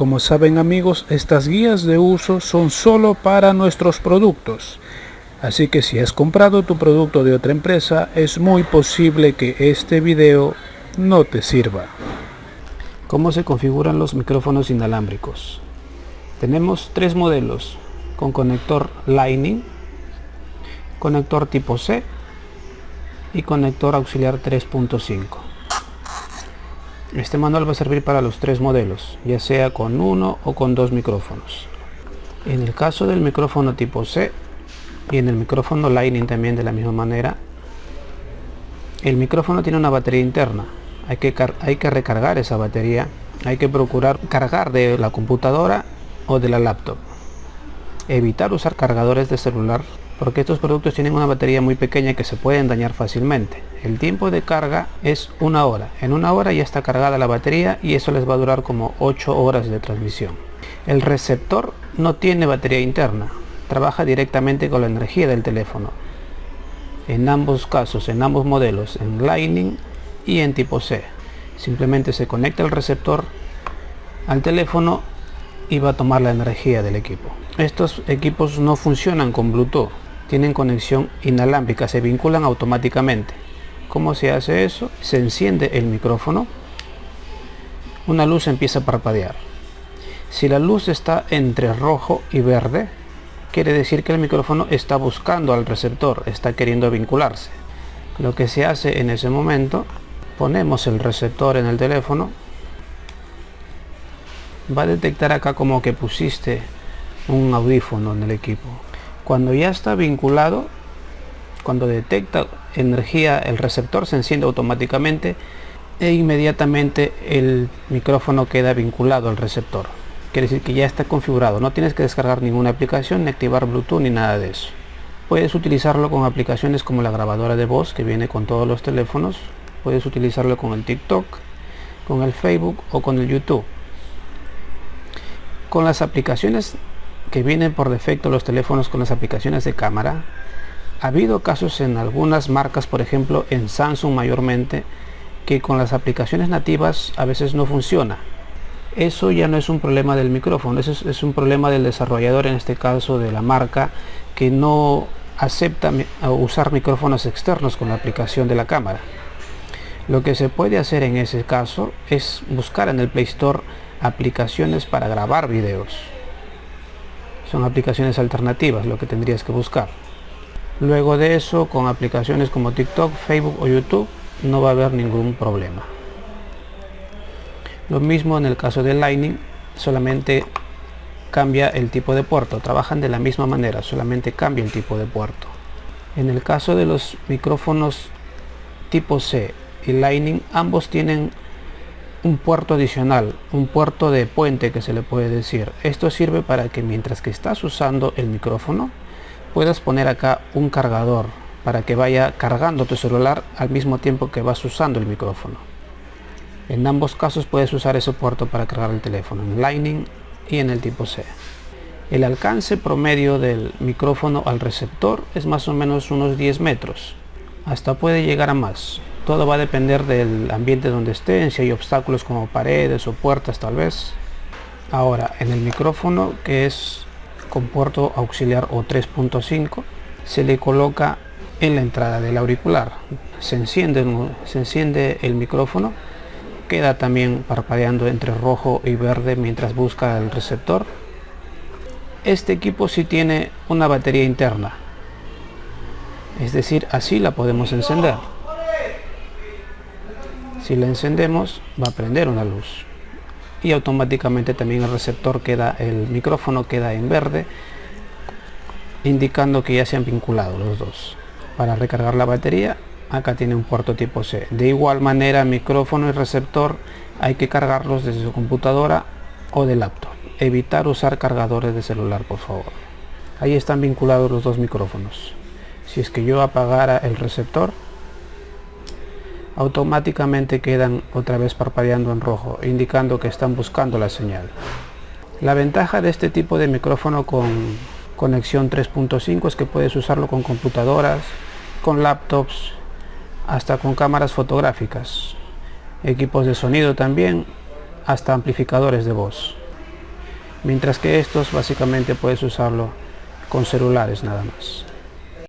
Como saben amigos, estas guías de uso son solo para nuestros productos. Así que si has comprado tu producto de otra empresa, es muy posible que este video no te sirva. ¿Cómo se configuran los micrófonos inalámbricos? Tenemos tres modelos con conector Lightning, conector tipo C y conector auxiliar 3.5. Este manual va a servir para los tres modelos, ya sea con uno o con dos micrófonos. En el caso del micrófono tipo C y en el micrófono Lightning también de la misma manera, el micrófono tiene una batería interna. Hay que recargar esa batería, hay que procurar cargar de la computadora o de la laptop. Evitar usar cargadores de celular porque estos productos tienen una batería muy pequeña que se pueden dañar fácilmente. El tiempo de carga es 1 hora. En 1 hora ya está cargada la batería y eso les va a durar como 8 horas de transmisión. El receptor no tiene batería interna, trabaja directamente con la energía del teléfono. En ambos casos, en ambos modelos, en Lightning y en tipo C, simplemente se conecta el receptor al teléfono y va a tomar la energía del equipo. Estos equipos no funcionan con Bluetooth, tienen conexión inalámbrica, se vinculan automáticamente. ¿Cómo se hace eso? Se enciende el micrófono, una luz empieza a parpadear. Si la luz está entre rojo y verde, quiere decir que el micrófono está buscando al receptor, está queriendo vincularse. Lo que se hace en ese momento, ponemos el receptor en el teléfono, va a detectar acá como que pusiste un audífono en el equipo. Cuando ya está vinculado, cuando detecta energía, el receptor se enciende automáticamente e inmediatamente el micrófono queda vinculado al receptor. Quiere decir que ya está configurado, no tienes que descargar ninguna aplicación, ni activar Bluetooth, ni nada de eso. Puedes utilizarlo con aplicaciones como la grabadora de voz que viene con todos los teléfonos. Puedes utilizarlo con el TikTok, con el Facebook o con el YouTube. Con las aplicaciones que vienen por defecto los teléfonos con las aplicaciones de cámara, ha habido casos en algunas marcas, por ejemplo en Samsung mayormente, que con las aplicaciones nativas a veces no funciona. Eso ya no es un problema del micrófono, eso es un problema del desarrollador, en este caso de la marca, que no acepta usar micrófonos externos con la aplicación de la cámara. Lo que se puede hacer en ese caso es buscar en el Play Store aplicaciones para grabar videos. Son aplicaciones alternativas lo que tendrías que buscar. Luego de eso, con aplicaciones como TikTok, Facebook o YouTube, no va a haber ningún problema. Lo mismo en el caso de Lightning, solamente cambia el tipo de puerto. Trabajan de la misma manera, solamente cambia el tipo de puerto. En el caso de los micrófonos tipo C y Lightning, ambos tienen un puerto adicional, un puerto de puente que se le puede decir. Esto sirve para que mientras que estás usando el micrófono puedas poner acá un cargador para que vaya cargando tu celular al mismo tiempo que vas usando el micrófono. En ambos casos puedes usar ese puerto para cargar el teléfono, en Lightning y en el tipo C. El alcance promedio del micrófono al receptor es más o menos unos 10 metros, hasta puede llegar a más. Todo va a depender del ambiente donde estén, si hay obstáculos como paredes o puertas tal vez. Ahora, en el micrófono que es con puerto auxiliar o 3.5, se le coloca en la entrada del auricular. Se enciende el micrófono, queda también parpadeando entre rojo y verde mientras busca el receptor. Este equipo sí tiene una batería interna, es decir, así la podemos encender. Si la encendemos va a prender una luz y automáticamente también el micrófono queda en verde, indicando que ya se han vinculado los dos. Para recargar la batería, acá tiene un puerto tipo C. De igual manera, micrófono y receptor hay que cargarlos desde su computadora o de laptop. Evitar usar cargadores de celular, por favor. Ahí están vinculados los dos micrófonos. Si es que yo apagara el receptor, automáticamente quedan otra vez parpadeando en rojo, indicando que están buscando la señal. La ventaja de este tipo de micrófono con conexión 3.5 es que puedes usarlo con computadoras, con laptops, hasta con cámaras fotográficas, equipos de sonido también, hasta amplificadores de voz. mientras que estos básicamente puedes usarlo con celulares nada más.